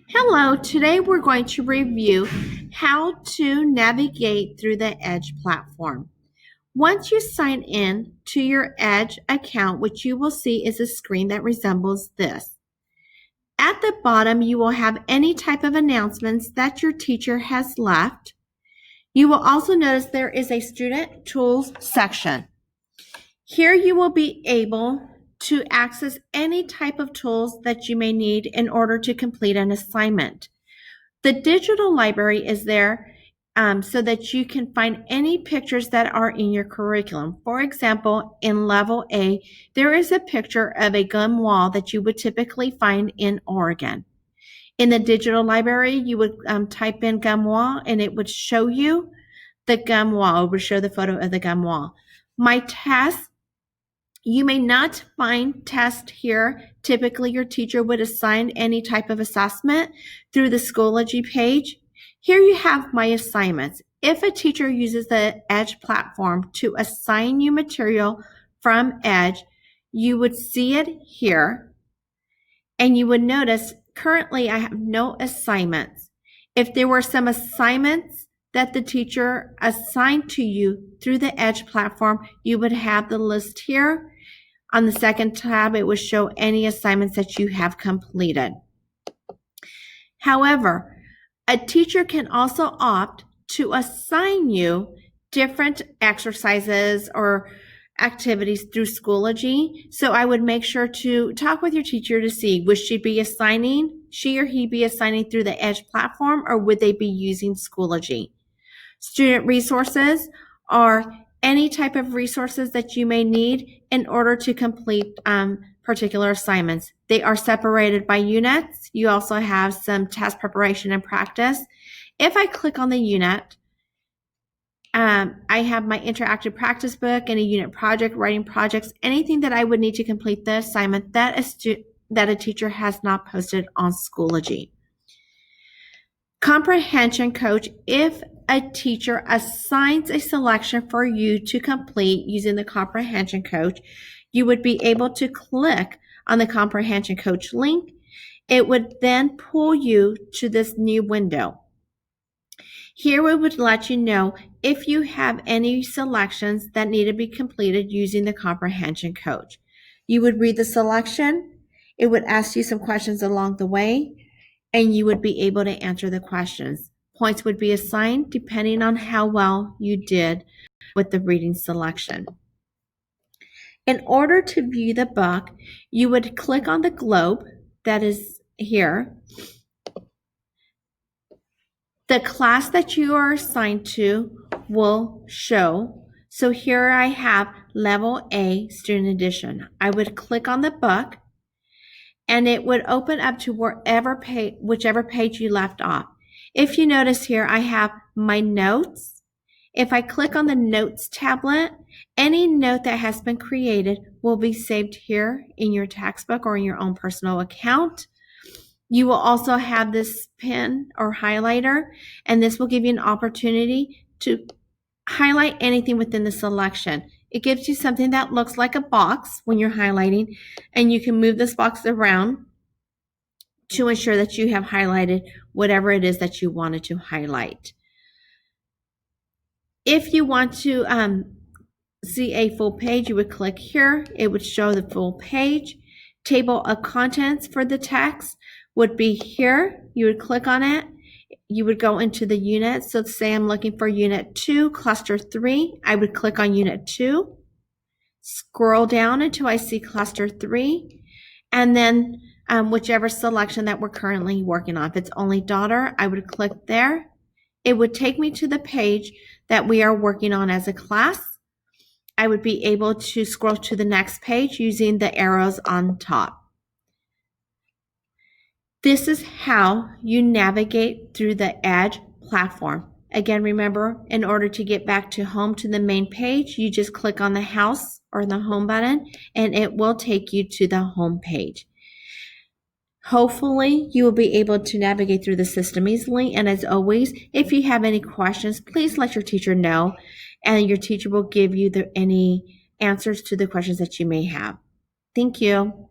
Hello, today we're going to review how to navigate through the Edge platform. Once you sign in to your Edge account, what you will see is a screen that resembles this. At the bottom, you will have any type of announcements that your teacher has left. You will also notice there is a Student Tools section. Here you will be able to access any type of tools that you may need in order to complete an assignment. The digital library is there so that you can find any pictures that are in your curriculum. For example, in Level A, there is a picture of a gum wall that you would typically find in Oregon. In the digital library, you would type in gum wall and it would show you the gum wall. It would show the photo of the gum wall. My test. You may not find test here. Typically, your teacher would assign any type of assessment through the Schoology page. Here you have my assignments. If a teacher uses the Edge platform to assign you material from Edge, you would see it here. And you would notice currently I have no assignments. If there were some assignments that the teacher assigned to you through the Edge platform, you would have the list here. On the second tab, it will show any assignments that you have completed. However, a teacher can also opt to assign you different exercises or activities through Schoology. So I would make sure to talk with your teacher to see, would she or he be assigning through the Edge platform, or would they be using Schoology? Student resources are any type of resources that you may need in order to complete particular assignments. They are separated by units. You also have some test preparation and practice. If I click on the unit, I have my interactive practice book and a unit project, writing projects, anything that I would need to complete the assignment that a teacher has not posted on Schoology. Comprehension Coach, if a teacher assigns a selection for you to complete using the Comprehension Coach, you would be able to click on the Comprehension Coach link. It would then pull you to this new window. Here we would let you know if you have any selections that need to be completed using the Comprehension Coach. You would read the selection. It would ask you some questions along the way, and you would be able to answer the questions. Points would be assigned depending on how well you did with the reading selection. In order to view the book, you would click on the globe that is here. The class that you are assigned to will show. So here I have Level A Student Edition. I would click on the book and it would open up to whichever page you left off. If you notice here, I have my notes. If I click on the notes tablet, any note that has been created will be saved here in your textbook or in your own personal account. You will also have this pen or highlighter, and this will give you an opportunity to highlight anything within the selection. It gives you something that looks like a box when you're highlighting, and you can move this box around to ensure that you have highlighted whatever it is that you wanted to highlight. If you want to see a full page, you would click here. It would show the full page. Table of contents for the text would be here. You would click on it. You would go into the unit. So say I'm looking for Unit 2, Cluster 3. I would click on Unit 2. Scroll down until I see Cluster 3. And then whichever selection that we're currently working on. If it's only daughter, I would click there. It would take me to the page that we are working on as a class. I would be able to scroll to the next page using the arrows on top. This is how you navigate through the Edge platform. Again, remember, in order to get back to home to the main page, you just click on the house or the home button, and it will take you to the home page. Hopefully, you will be able to navigate through the system easily. And as always, if you have any questions, please let your teacher know, and your teacher will give you any answers to the questions that you may have. Thank you.